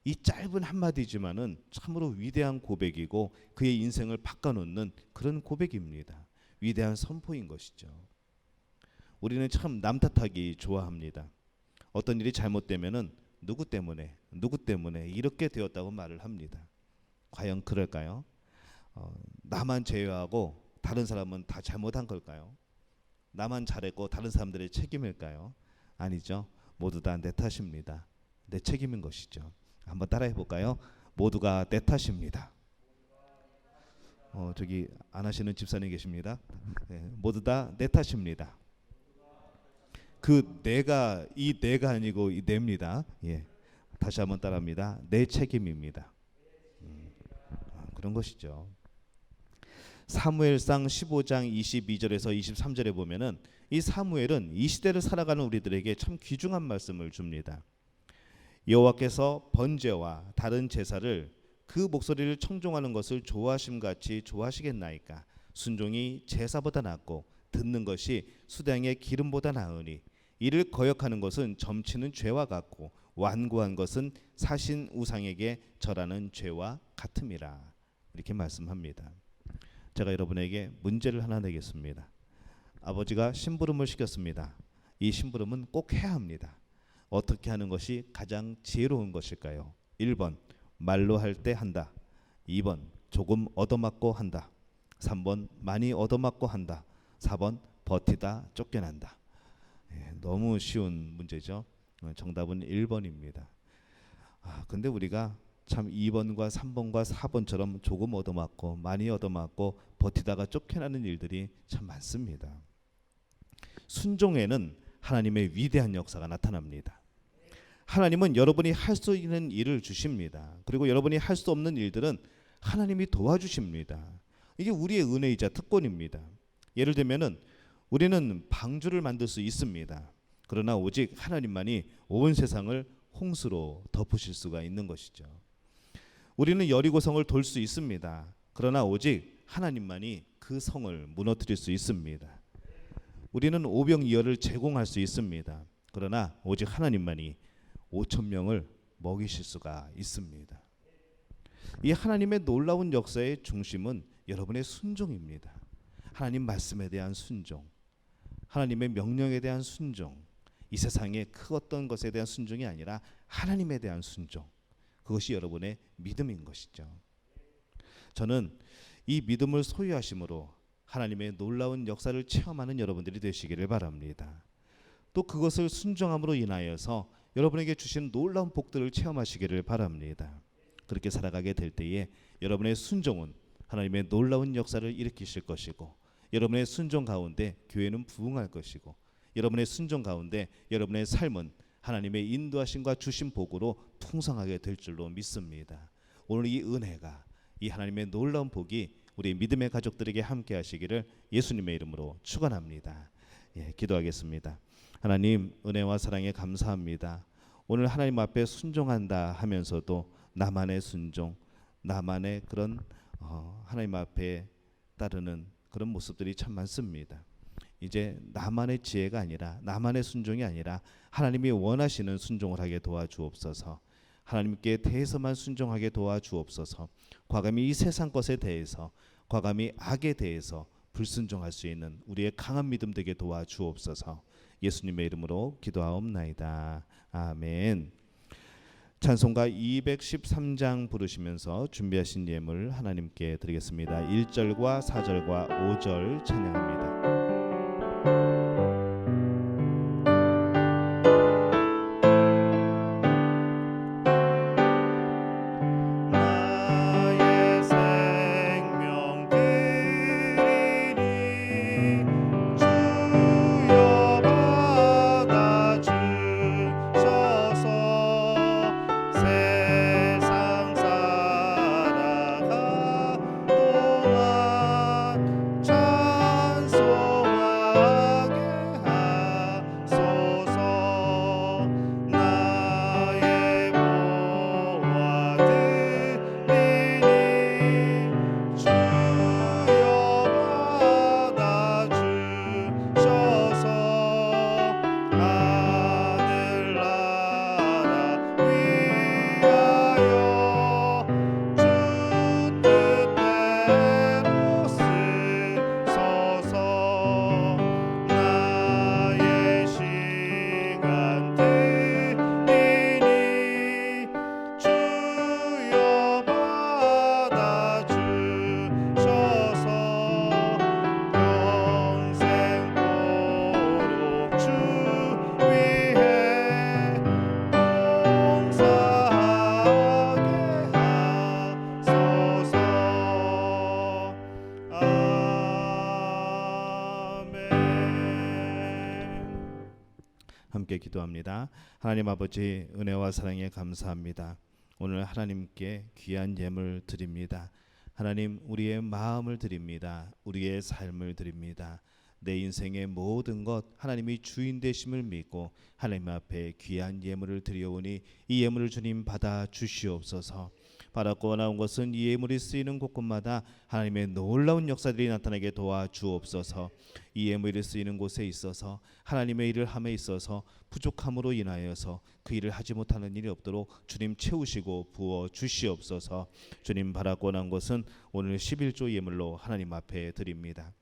이 짧은 한마디지만은 참으로 위대한 고백이고 그의 인생을 바꿔놓는 그런 고백입니다. 위대한 선포인 것이죠. 우리는 참 남 탓하기 좋아합니다. 어떤 일이 잘못되면은 누구 때문에 이렇게 되었다고 말을 합니다. 과연 그럴까요? 나만 제외하고 다른 사람은 다 잘못한 걸까요? 나만 잘했고 다른 사람들의 책임일까요? 아니죠. 모두 다 내 탓입니다. 내 책임인 것이죠. 한번 따라해 볼까요? 모두가 내 탓입니다. 저기 안 하시는 집사님 계십니다. 네, 모두 다 내 탓입니다. 그 내가 이 내가 아니고 이 내입니다. 예, 다시 한번 따라합니다. 내 책임입니다. 그런 것이죠. 사무엘상 15장 22절에서 23절에 보면은 이 사무엘은 이 시대를 살아가는 우리들에게 참 귀중한 말씀을 줍니다. 여호와께서 번제와 다른 제사를 그 목소리를 청종하는 것을 좋아하심같이 좋아하시겠나이까. 순종이 제사보다 낫고 듣는 것이 수량의 기름보다 나으니 이를 거역하는 것은 점치는 죄와 같고 완고한 것은 사신 우상에게 절하는 죄와 같음이라. 이렇게 말씀합니다. 제가 여러분에게 문제를 하나 내겠습니다. 아버지가 심부름을 시켰습니다. 이 심부름은 꼭 해야 합니다. 어떻게 하는 것이 가장 지혜로운 것일까요? 1번 말로 할 때 한다. 2번 조금 얻어맞고 한다. 3번 많이 얻어맞고 한다. 4번 버티다 쫓겨난다. 너무 쉬운 문제죠. 정답은 1번입니다. 근데 우리가 참 2번과 3번과 4번처럼 조금 얻어맞고 많이 얻어맞고 버티다가 쫓겨나는 일들이 참 많습니다. 순종에는 하나님의 위대한 역사가 나타납니다. 하나님은 여러분이 할 수 있는 일을 주십니다. 그리고 여러분이 할 수 없는 일들은 하나님이 도와주십니다. 이게 우리의 은혜이자 특권입니다. 예를 들면은 우리는 방주를 만들 수 있습니다. 그러나 오직 하나님만이 온 세상을 홍수로 덮으실 수가 있는 것이죠. 우리는 여리고성을 돌 수 있습니다. 그러나 오직 하나님만이 그 성을 무너뜨릴 수 있습니다. 우리는 오병이어를 제공할 수 있습니다. 그러나 오직 하나님만이 5천 명을 먹이실 수가 있습니다. 이 하나님의 놀라운 역사의 중심은 여러분의 순종입니다. 하나님 말씀에 대한 순종, 하나님의 명령에 대한 순종, 이 세상의 그 어떤 것에 대한 순종이 아니라 하나님에 대한 순종, 그것이 여러분의 믿음인 것이죠. 저는 이 믿음을 소유하심으로 하나님의 놀라운 역사를 체험하는 여러분들이 되시기를 바랍니다. 또 그것을 순종함으로 인하여서 여러분에게 주신 놀라운 복들을 체험하시기를 바랍니다. 그렇게 살아가게 될 때에 여러분의 순종은 하나님의 놀라운 역사를 일으키실 것이고, 여러분의 순종 가운데 교회는 부흥할 것이고, 여러분의 순종 가운데 여러분의 삶은 하나님의 인도하심과 주신 복으로 풍성하게 될 줄로 믿습니다. 오늘 이 은혜가, 이 하나님의 놀라운 복이 우리 믿음의 가족들에게 함께 하시기를 예수님의 이름으로 축원합니다. 기도하겠습니다. 하나님, 은혜와 사랑에 감사합니다. 오늘 하나님 앞에 순종한다 하면서도 나만의 순종, 나만의 그런 하나님 앞에 따르는 그런 모습들이 참 많습니다. 이제 나만의 지혜가 아니라 나만의 순종이 아니라 하나님이 원하시는 순종을 하게 도와주옵소서. 하나님께 대해서만 순종하게 도와주옵소서. 과감히 이 세상 것에 대해서, 과감히 악에 대해서 불순종할 수 있는 우리의 강한 믿음 되게 도와주옵소서. 예수님의 이름으로 기도하옵나이다. 아멘. 찬송가 213장 부르시면서 준비하신 예물 하나님께 드리겠습니다. 1절과 4절과 5절 찬양합니다. 나의 생명 드리니 주여 받아주셔서 세상 살아가 동안 찬송하게 하소서. 나의 보화 드리니 주여 받아주셔서 하늘나라 위하여 주 뜻대로 쓰소서. 나의 시간 드리니 주여 받아주셔서 평생토록 주 위해 봉사하게 하소서. 아멘. 함께 기도합니다. 하나님 아버지, 은혜와 사랑에 감사합니다. 오늘 하나님께 귀한 예물 드립니다. 하나님, 우리의 마음을 드립니다. 우리의 삶을 드립니다. 내 인생의 모든 것 하나님이 주인 되심을 믿고 하나님 앞에 귀한 예물을 드려오니 이 예물을 주님 받아 주시옵소서. 바라고 나온 것은 이 예물이 쓰이는 곳곳마다 하나님의 놀라운 역사들이 나타나게 도와주옵소서. 이 예물이 쓰이는 곳에 있어서 하나님의 일을 함에 있어서 부족함으로 인하여서 그 일을 하지 못하는 일이 없도록 주님 채우시고 부어 주시옵소서. 주님, 바라고 나온 것은 오늘 11조 예물로 하나님 앞에 드립니다.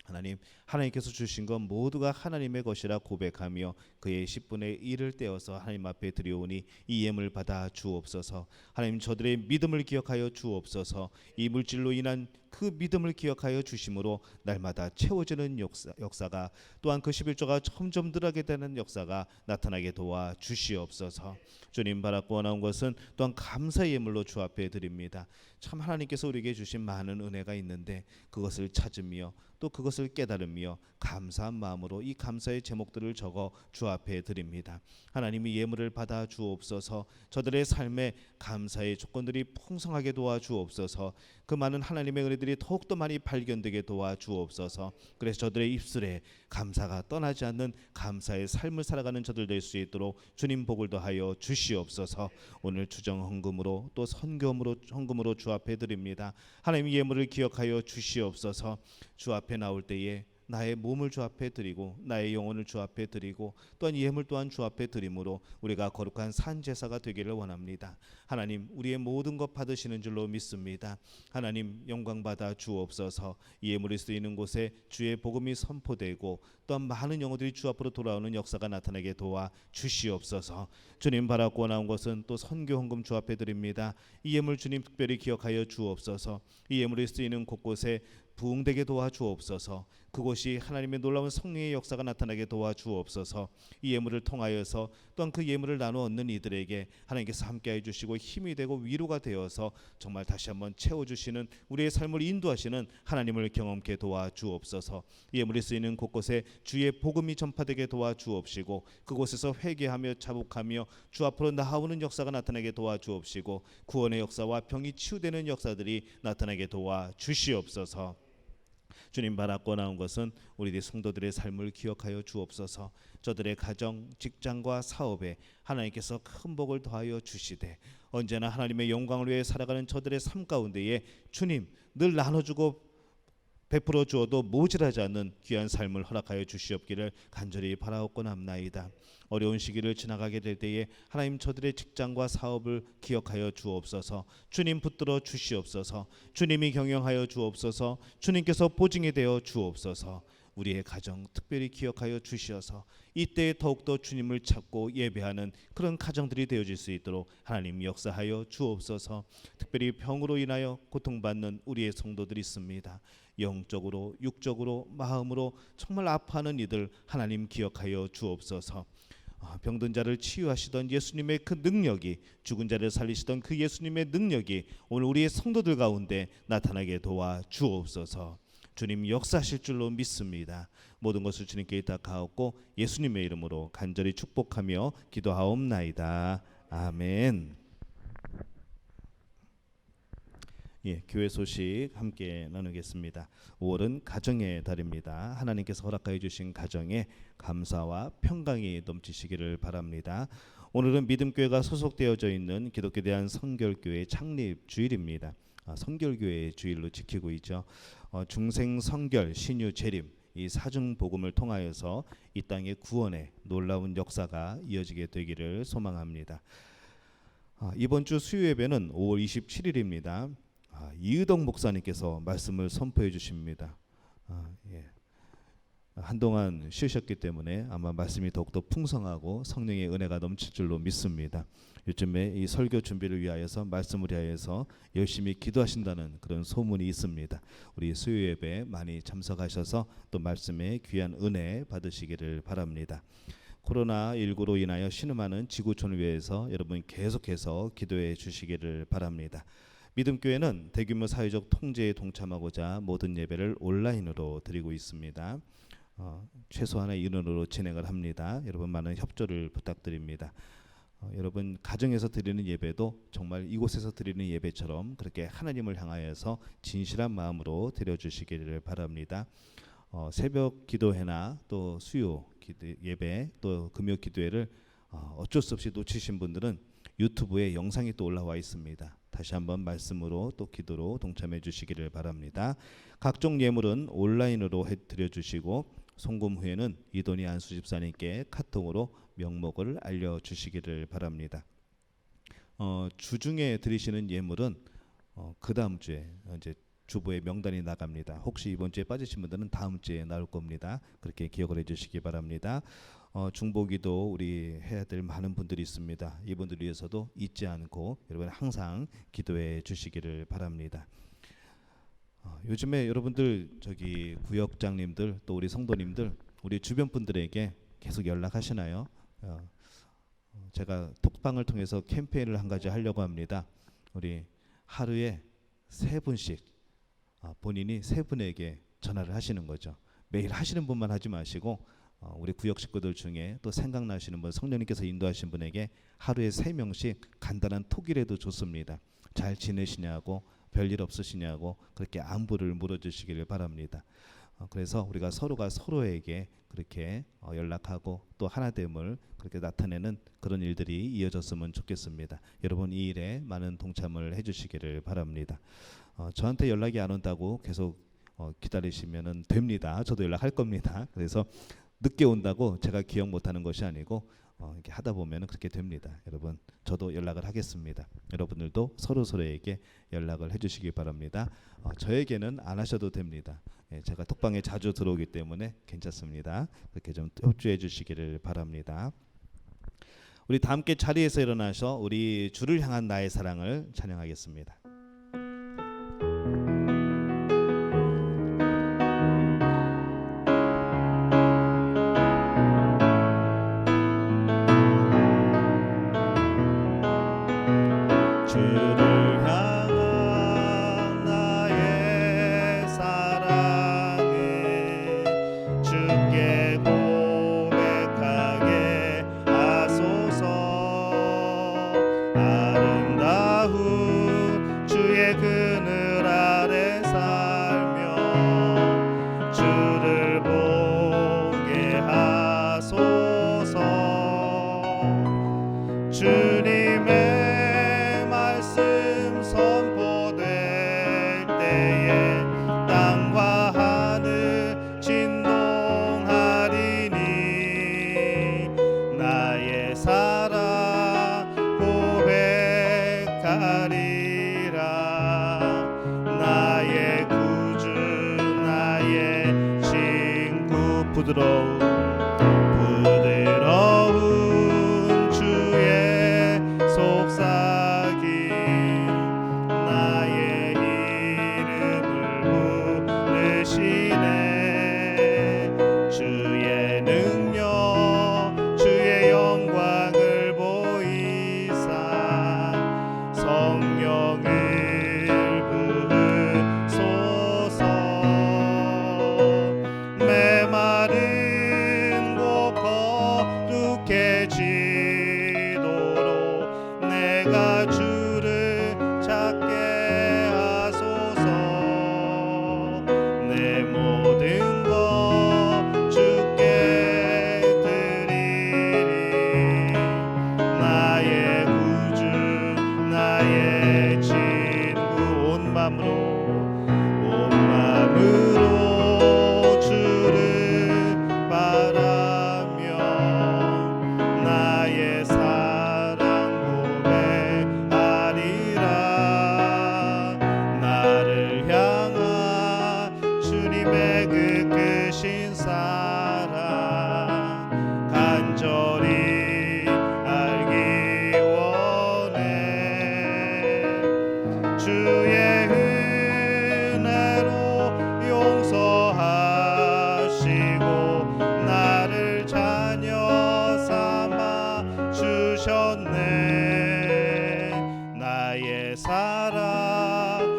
하나님, 하나님께서 주신 것 모두가 하나님의 것이라 고백하며 그의 10분의 1을 떼어서 하나님 앞에 드려오니 이 예물 받아 주옵소서. 하나님, 저들의 믿음을 기억하여 주옵소서. 이 물질로 인한 그 믿음을 기억하여 주심으로 날마다 채워지는 역사가, 또한 그 11조가 점점 늘어나게 되는 역사가 나타나게 도와 주시옵소서. 주님, 바라고 나온 것은 또한 감사의 예물로 주 앞에 드립니다. 참 하나님께서 우리에게 주신 많은 은혜가 있는데 그것을 찾으며 또 그것을 깨달으며 감사한 마음으로 이 감사의 제목들을 적어 주 앞에 드립니다. 하나님이 예물을 받아 주옵소서. 저들의 삶에 감사의 조건들이 풍성하게 도와 주옵소서. 그 많은 하나님의 은혜들이 더욱더 많이 발견되게 도와 주옵소서. 그래서 저들의 입술에 감사가 떠나지 않는 감사의 삶을 살아가는 저들 될 수 있도록 주님 복을 더하여 주시옵소서. 오늘 주정 헌금으로 또 헌금으로 주 앞에 드립니다. 하나님, 예물을 기억하여 주시옵소서. 주 앞에 나올 때에 나의 몸을 주 앞에 드리고 나의 영혼을 주 앞에 드리고 또한 예물 또한 주 앞에 드림으로 우리가 거룩한 산 제사가 되기를 원합니다. 하나님, 우리의 모든 것 받으시는 줄로 믿습니다. 하나님, 영광 받아 주옵소서. 이 예물이 쓰이는 곳에 주의 복음이 선포되고 또한 많은 영혼들이 주 앞으로 돌아오는 역사가 나타나게 도와 주시옵소서. 주님, 바라고 나온 것은 또 선교 헌금 주 앞에 드립니다. 이 예물 주님 특별히 기억하여 주옵소서. 이 예물이 쓰이는 곳곳에 부흥되게 도와주옵소서. 그곳이 하나님의 놀라운 성령의 역사가 나타나게 도와주옵소서. 이 예물을 통하여서 또한 그 예물을 나누어 얻는 이들에게 하나님께서 함께해 주시고 힘이 되고 위로가 되어서 정말 다시 한번 채워주시는 우리의 삶을 인도하시는 하나님을 경험케 도와주옵소서. 이 예물이 쓰이는 곳곳에 주의 복음이 전파되게 도와주옵시고 그곳에서 회개하며 자복하며 주 앞으로 나아오는 역사가 나타나게 도와주옵시고 구원의 역사와 병이 치유되는 역사들이 나타나게 도와주시옵소서. 주님 바라고 나온 것은 우리 성도들의 삶을 기억하여 주옵소서. 저들의 가정, 직장과 사업에 하나님께서 큰 복을 더하여 주시되 언제나 하나님의 영광을 위해 살아가는 저들의 삶 가운데에 주님 늘 나눠주고 베풀어 주어도 모자라지 않는 귀한 삶을 허락하여 주시옵기를 간절히 바라옵고나옵나이다. 어려운 시기를 지나가게 될 때에 하나님 저들의 직장과 사업을 기억하여 주옵소서. 주님 붙들어 주시옵소서. 주님이 경영하여 주옵소서. 주님께서 보증이 되어 주옵소서. 우리의 가정 특별히 기억하여 주시어서 이때에 더욱더 주님을 찾고 예배하는 그런 가정들이 되어질 수 있도록 하나님 역사하여 주옵소서. 특별히 병으로 인하여 고통받는 우리의 성도들이 있습니다. 영적으로 육적으로 마음으로 정말 아파하는 이들 하나님 기억하여 주옵소서. 병든 자를 치유하시던 예수님의 그 능력이, 죽은 자를 살리시던 그 예수님의 능력이 오늘 우리의 성도들 가운데 나타나게 도와 주옵소서. 주님 역사하실 줄로 믿습니다. 모든 것을 주님께 의탁하옵고 예수님의 이름으로 간절히 축복하며 기도하옵나이다. 아멘. 교회 소식 함께 나누겠습니다. 5월은 가정의 달입니다. 하나님께서 허락하여 주신 가정에 감사와 평강이 넘치시기를 바랍니다. 오늘은 믿음교회가 소속되어져 있는 기독교 대한 선결교회 창립 주일입니다. 선결교회의 주일로 지키고 있죠. 중생 선결 신유 재림 이 사중 복음을 통하여서 이 땅의 구원의 놀라운 역사가 이어지게 되기를 소망합니다. 이번 주 수요 예배는 5월 27일입니다. 이의덕 목사님께서 말씀을 선포해 주십니다. 한동안 쉬셨기 때문에 아마 말씀이 더욱더 풍성하고 성령의 은혜가 넘칠 줄로 믿습니다. 요즘에 이 설교 준비를 위하여서 말씀을 위하여서 열심히 기도하신다는 그런 소문이 있습니다. 우리 수요 예배 많이 참석하셔서 또 말씀의 귀한 은혜 받으시기를 바랍니다. 코로나19로 인하여 신음하는 지구촌을 위해서 여러분 계속해서 기도해 주시기를 바랍니다. 믿음교회는 대규모 사회적 통제에 동참하고자 모든 예배를 온라인으로 드리고 있습니다. 최소한의 인원으로 진행을 합니다. 여러분 많은 협조를 부탁드립니다. 여러분 가정에서 드리는 예배도 정말 이곳에서 드리는 예배처럼 그렇게 하나님을 향하여서 진실한 마음으로 드려주시기를 바랍니다. 새벽 기도회나 또 수요 예배 또 금요 기도회를 어쩔 수 없이 놓치신 분들은 유튜브에 영상이 또 올라와 있습니다. 다시 한번 말씀으로 또 기도로 동참해 주시기를 바랍니다. 각종 예물은 온라인으로 드려주시고 송금 후에는 이돈희 안수 집사님께 카톡으로 명목을 알려주시기를 바랍니다. 주중에 드리시는 예물은 그 다음 주에 이제 주보의 명단이 나갑니다. 혹시 이번 주에 빠지신 분들은 다음 주에 나올 겁니다. 그렇게 기억을 해주시기 바랍니다. 중보기도 우리 해야 될 많은 분들이 있습니다. 이분들 위해서도 잊지 않고 여러분 항상 기도해 주시기를 바랍니다. 요즘에 여러분들 저기 구역장님들 또 우리 성도님들 우리 주변 분들에게 계속 연락하시나요? 제가 톡방을 통해서 캠페인을 한 가지 하려고 합니다. 우리 하루에 3분씩 본인이 3분에게 전화를 하시는 거죠. 매일 하시는 분만 하지 마시고 우리 구역 식구들 중에 또 생각나시는 분 성령님께서 인도하신 분에게 하루에 3명씩 간단한 톡이라도 좋습니다. 잘 지내시냐고 별일 없으시냐고 그렇게 안부를 물어주시기를 바랍니다. 그래서 우리가 서로가 서로에게 그렇게 연락하고 또 하나됨을 그렇게 나타내는 그런 일들이 이어졌으면 좋겠습니다. 여러분 이 일에 많은 동참을 해주시기를 바랍니다. 저한테 연락이 안 온다고 계속 기다리시면은 됩니다. 저도 연락할 겁니다. 그래서 늦게 온다고 제가 기억 못하는 것이 아니고 이렇게 하다 보면 그렇게 됩니다. 여러분 저도 연락을 하겠습니다. 여러분들도 서로서로에게 연락을 해주시기 바랍니다. 저에게는 안 하셔도 됩니다. 제가 톡방에 자주 들어오기 때문에 괜찮습니다. 그렇게 좀 협조해 주시기를 바랍니다. 우리 다 함께 자리에서 일어나서 우리 주를 향한 나의 사랑을 찬양하겠습니다. 주를 향한 나의 사랑에 주께 고백하게 하소서. 아름다운 주의 그늘 아래 살며 때에 땅과 하늘 진동하리니 나의 사랑 고백하리라 나의 구주 나의 친구 부드러운 주의 속삭임 나의 이름을 부르시네 주의 능력 주의 영광을 보이사 성령을 부으소서 메마른 곳 거룩해지도록 내가 주를 찾게 하소서 내 모든 것 주께 드리리 나의 구주 나의 친구 온 마음으로 주를 바라며 나의 사랑 고백하리라 나를 향한 주님의 그 크신 사랑 간절히 알기 원해 주의 은혜로 용서하시고 나를 자녀 삼아 주셨네 나의 사랑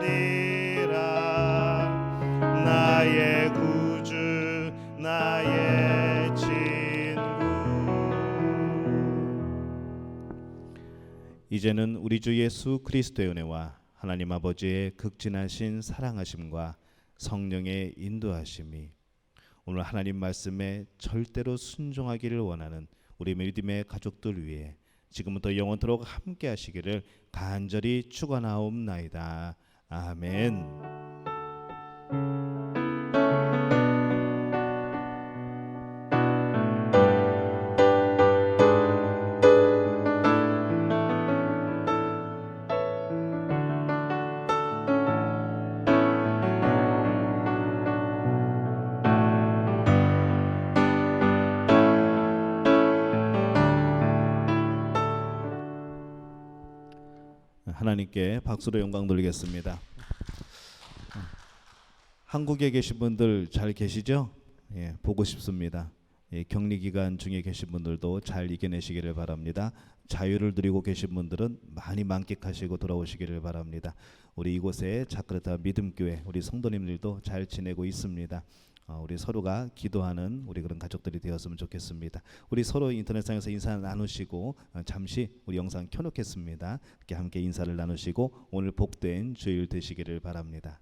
고백하리라 나의 구주 나의 친구 이제는 우리 주 예수 그리스도의 은혜와 하나님 아버지의 극진하신 사랑하심과 성령의 인도하심이 오늘 하나님 말씀에 절대로 순종하기를 원하는 우리 믿음의 가족들 위해 지금부터 영원토록 함께 하시기를 간절히 축원하옵나이다. 아멘. 하나님께 박수로 영광 돌리겠습니다. 한국에 계신 분들 잘 계시죠? 예, 보고 싶습니다. 예, 격리 기간 중에 계신 분들도 잘 이겨내시기를 바랍니다. 자유를 누리고 계신 분들은 많이 만끽하시고 돌아오시기를 바랍니다. 우리 이곳에 자크르타 믿음교회 우리 성도님들도 잘 지내고 있습니다. 우리 서로가 기도하는 우리 그런 가족들이 되었으면 좋겠습니다. 우리 서로 인터넷상에서 인사 나누시고 잠시 우리 영상 켜놓겠습니다. 이렇게 함께 인사를 나누시고 오늘 복된 주일 되시기를 바랍니다.